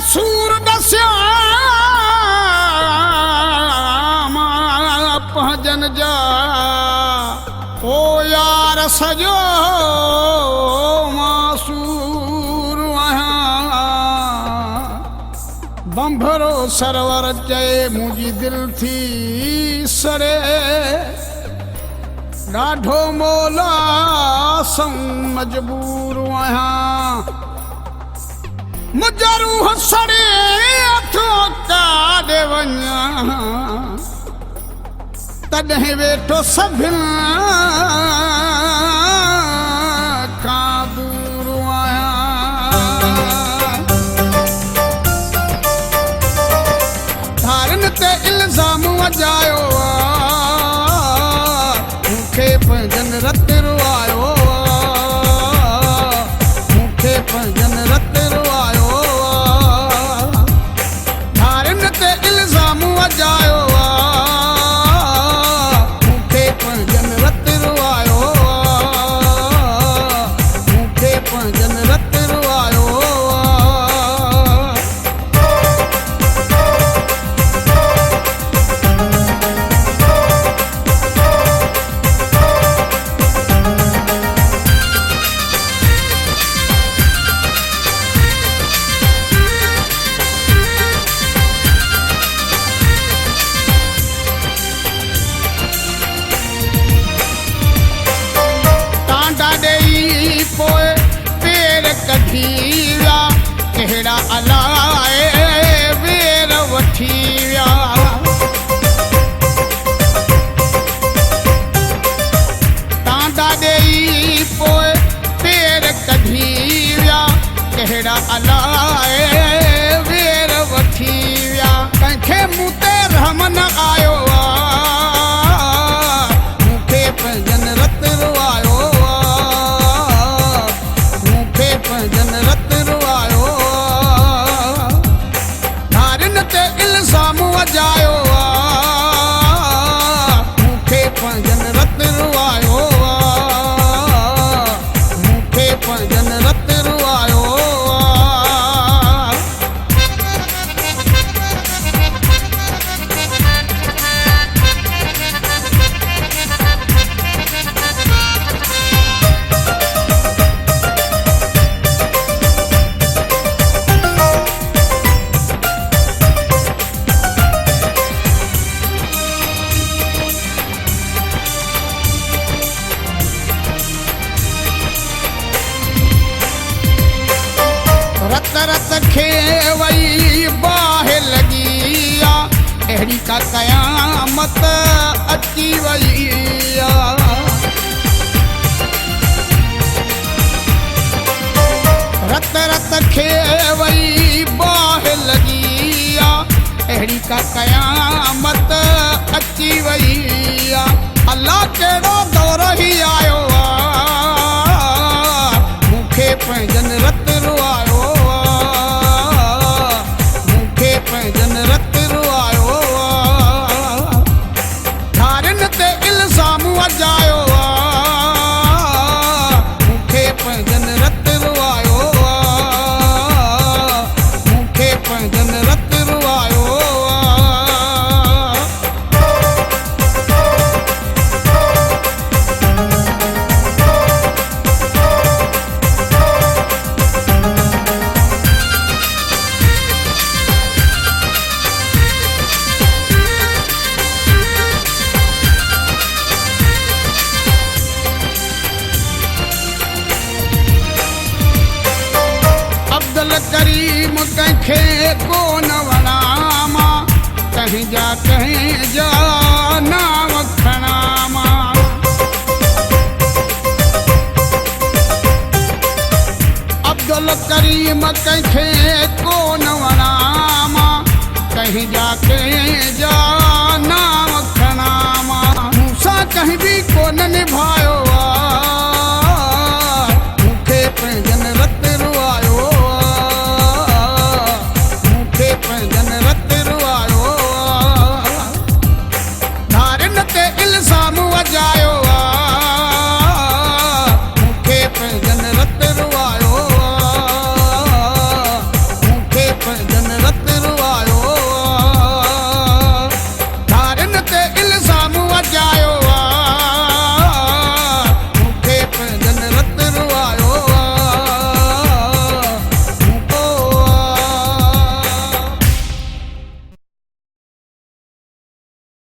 कसूर दस्या भजन जा ओ यार सजो मासूर आहियां बंभरो सरवर चए मुंहिंजी दिलि थी सड़े ॾाढो मौला सं मजबूर आहियां मुंहिंजा रूह सड़े अथो काॾे वञा तॾहिं वेठो सभिनि खां दूर आहियां धारनि ते इल्ज़ाम वॼायो मूंखे पंहिंजनि रत रुआयो मूंखे पंहिंजनि रत रुआयो धारनि ते इल्ज़ाम वॼायो कहिड़ा अलाए वेर वठी विया टांडा ॾेई पोइ पेर कढी विया कहिड़ा अलाए वेर वठी विया कंहिंखे मूं ते रहम न आयो मूंखे पंहिंजनि रत रुआयो मूंखे पंहिंजनि रत रुआयो इल्ज़ाम वॼायो मूंखे पंहिंजनि रत रुआयो मूंखे पंहिंजनि रत रुआयो रत रत खे वई बाहि लॻी आहे अहिड़ी का क़यामत अची वई आहे रत रत खे वई बाहि लॻी आहे अहिड़ी का क़यामत अची वई आहे अलाह कहिड़ो दौर ई आयो आहे मूंखे पंहिंजनि रत रुआयो पंहिंजनि रत रुआयो धारनि ते इल्ज़ाम वॼायो मूंखे पंहिंजनि रत रुआयो मूंखे पंहिंजनि रत रुआयो करीम कंहिंखे कोन वणामा कंहिंजा कंहिंजा नाम खणामा अब्दुल करीम कंहिंखे कोन वणामा कंहिंजा कंहिंजा नाम खणामा मूंसां कंहिं बि कोन निभायो